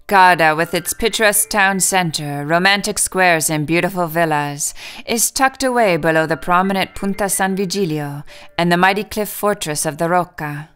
Garda, with its picturesque town center, romantic squares and beautiful villas, is tucked away below the prominent Punta San Virgilio and the mighty cliff fortress of the Rocca.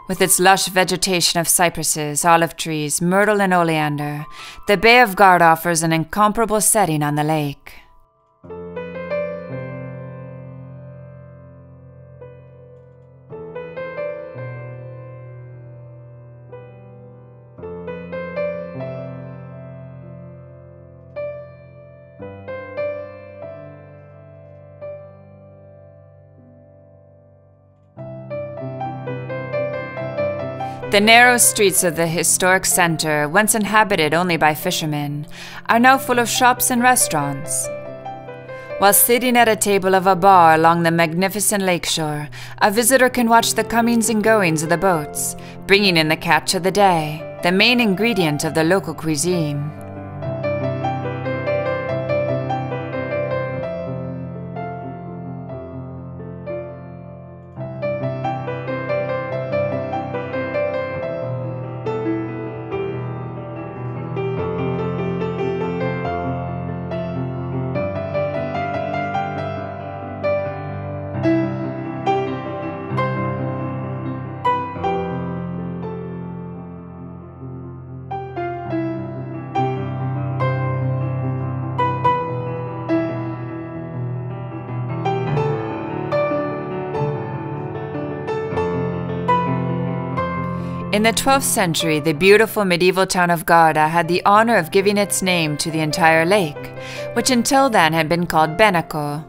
With its lush vegetation of cypresses, olive trees, myrtle and oleander, the Bay of Garda offers an incomparable setting on the lake. The narrow streets of the historic center, once inhabited only by fishermen, are now full of shops and restaurants. While sitting at a table of a bar along the magnificent lakeshore, a visitor can watch the comings and goings of the boats, bringing in the catch of the day, the main ingredient of the local cuisine. In the 12th century, the beautiful medieval town of Garda had the honor of giving its name to the entire lake, which until then had been called Benaco.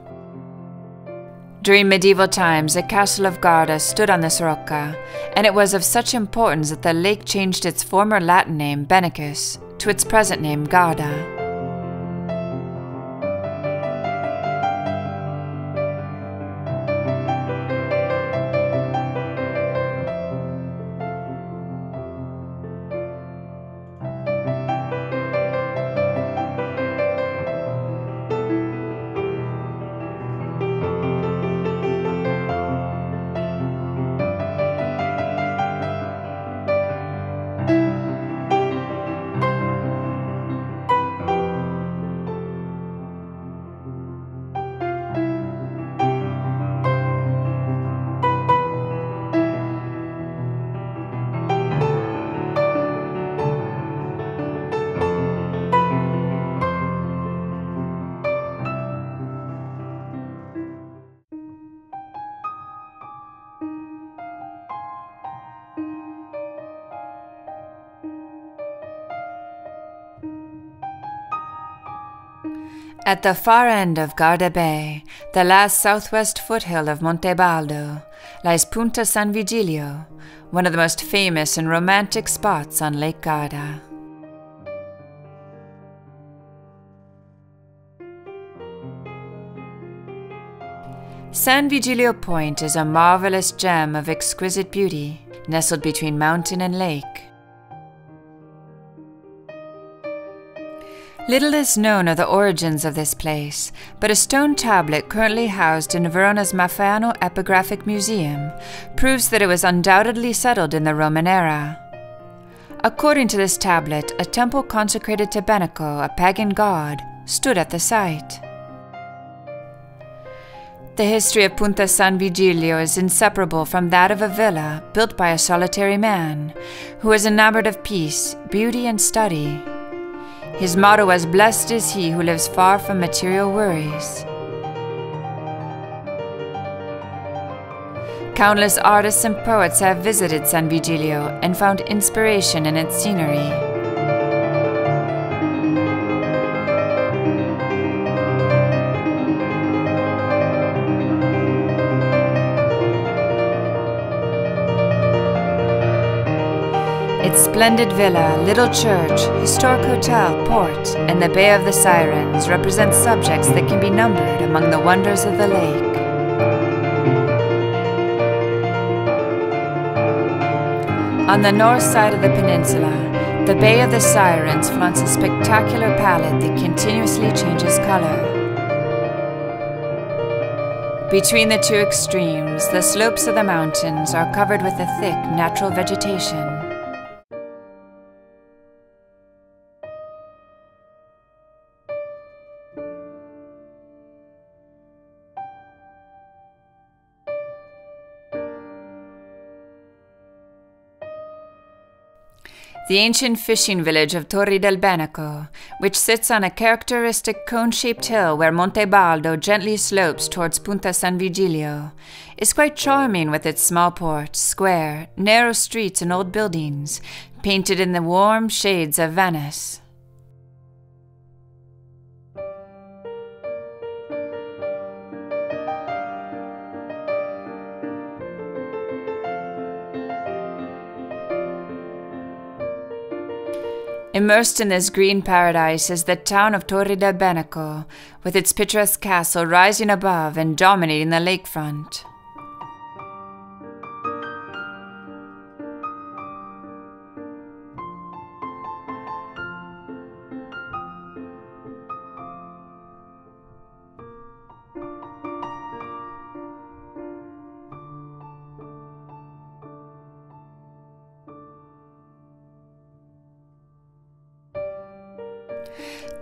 During medieval times, the castle of Garda stood on this rocca, and it was of such importance that the lake changed its former Latin name, Benacus, to its present name, Garda. At the far end of Garda Bay, the last southwest foothill of Monte Baldo, lies Punta San Virgilio, one of the most famous and romantic spots on Lake Garda. San Virgilio Point is a marvelous gem of exquisite beauty, nestled between mountain and lake. Little is known of the origins of this place, but a stone tablet currently housed in Verona's Maffano Epigraphic Museum proves that it was undoubtedly settled in the Roman era. According to this tablet, a temple consecrated to Benaco, a pagan god, stood at the site. The history of Punta San Virgilio is inseparable from that of a villa built by a solitary man who was enamored of peace, beauty, and study. His motto was, "Blessed is he who lives far from material worries." Countless artists and poets have visited San Virgilio and found inspiration in its scenery. Its splendid villa, little church, historic hotel, port, and the Bay of the Sirens represent subjects that can be numbered among the wonders of the lake. On the north side of the peninsula, the Bay of the Sirens flaunts a spectacular palette that continuously changes color. Between the two extremes, the slopes of the mountains are covered with a thick, natural vegetation. The ancient fishing village of Torre del Binaca, which sits on a characteristic cone-shaped hill where Monte Baldo gently slopes towards Punta San Virgilio, is quite charming with its small port, square, narrow streets and old buildings, painted in the warm shades of Venice. Immersed in this green paradise is the town of Torre del Binaca, with its picturesque castle rising above and dominating the lakefront.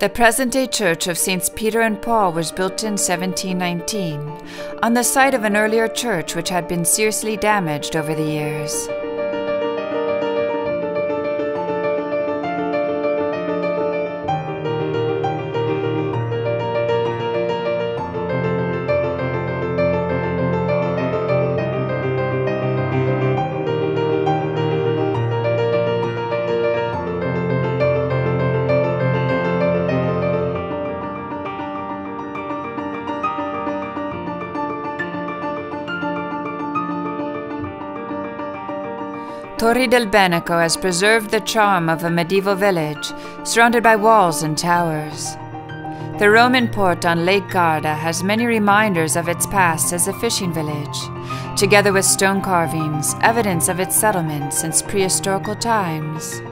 The present-day church of Saints Peter and Paul was built in 1719, on the site of an earlier church which had been seriously damaged over the years. Torre del Binaca has preserved the charm of a medieval village, surrounded by walls and towers. The Roman port on Lake Garda has many reminders of its past as a fishing village, together with stone carvings, evidence of its settlement since prehistorical times.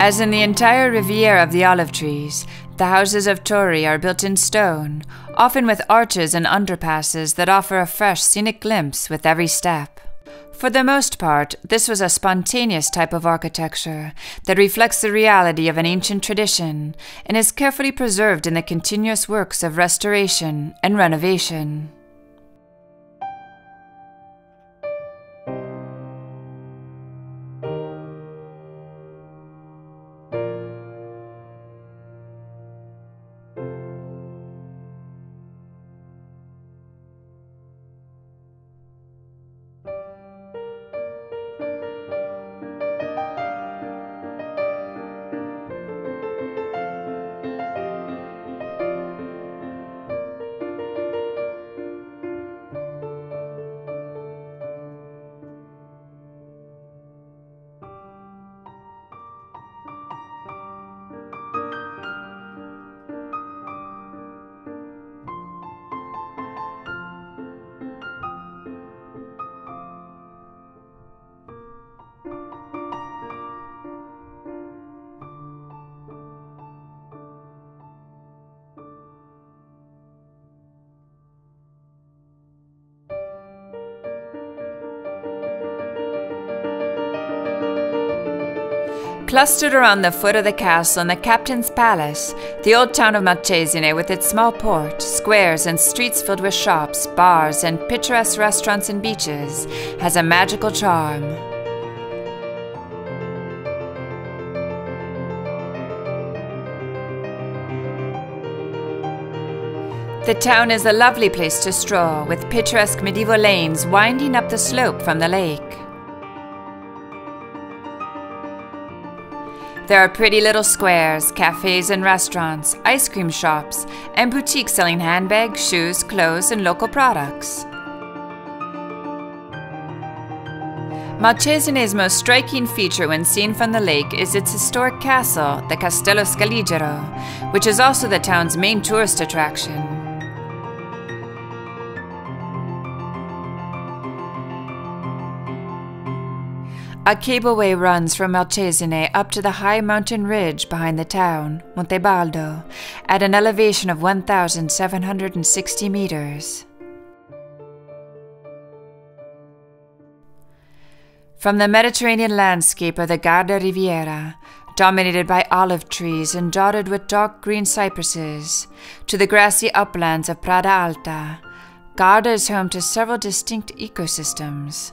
As in the entire Riviera of the olive trees, the houses of Torre are built in stone, often with arches and underpasses that offer a fresh scenic glimpse with every step. For the most part, this was a spontaneous type of architecture that reflects the reality of an ancient tradition and is carefully preserved in the continuous works of restoration and renovation. Clustered around the foot of the castle and the captain's palace, the old town of Malcesine, with its small port, squares, and streets filled with shops, bars, and picturesque restaurants and beaches, has a magical charm. The town is a lovely place to stroll, with picturesque medieval lanes winding up the slope from the lake. There are pretty little squares, cafes and restaurants, ice cream shops, and boutiques selling handbags, shoes, clothes, and local products. Malcesine's most striking feature when seen from the lake is its historic castle, the Castello Scaligero, which is also the town's main tourist attraction. A cableway runs from Malcesine up to the high mountain ridge behind the town, Monte Baldo, at an elevation of 1,760 meters. From the Mediterranean landscape of the Garda Riviera, dominated by olive trees and dotted with dark green cypresses, to the grassy uplands of Prada Alta, Garda is home to several distinct ecosystems.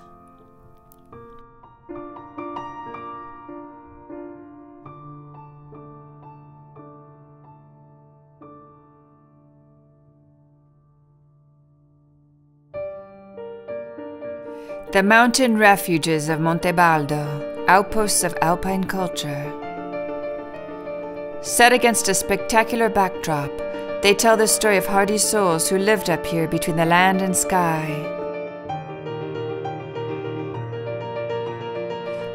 The mountain refuges of Monte Baldo, outposts of alpine culture. Set against a spectacular backdrop, they tell the story of hardy souls who lived up here between the land and sky.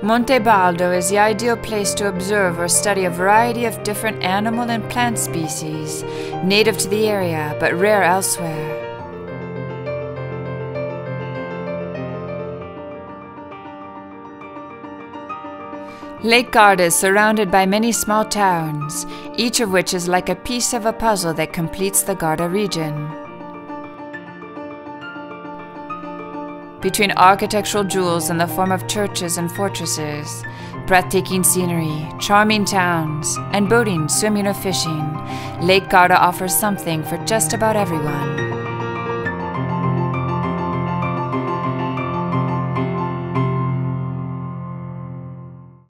Monte Baldo is the ideal place to observe or study a variety of different animal and plant species, native to the area but rare elsewhere. Lake Garda is surrounded by many small towns, each of which is like a piece of a puzzle that completes the Garda region. Between architectural jewels in the form of churches and fortresses, breathtaking scenery, charming towns, and boating, swimming, or fishing, Lake Garda offers something for just about everyone.